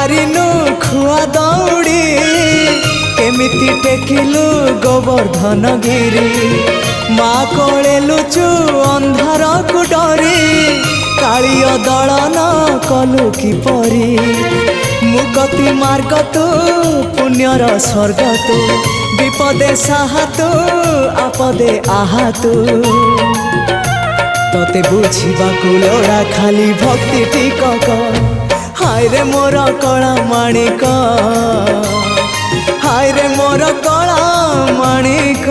मारिनु खुआ दौड़ी केमिति टेकिलु गोवर्धन गिरी माँ कोले लुचु अंधार को डरी कालिय दलन कलु किपरी मुगति मार्ग तू पुण्यर स्वर्ग तू विपदे साहा तू आपदे आहा तू तोते बुझीबा लोड़ा खाली भक्ति टिकक हाय रे मोर कला माणिक हाय रे मोर कला माणिक।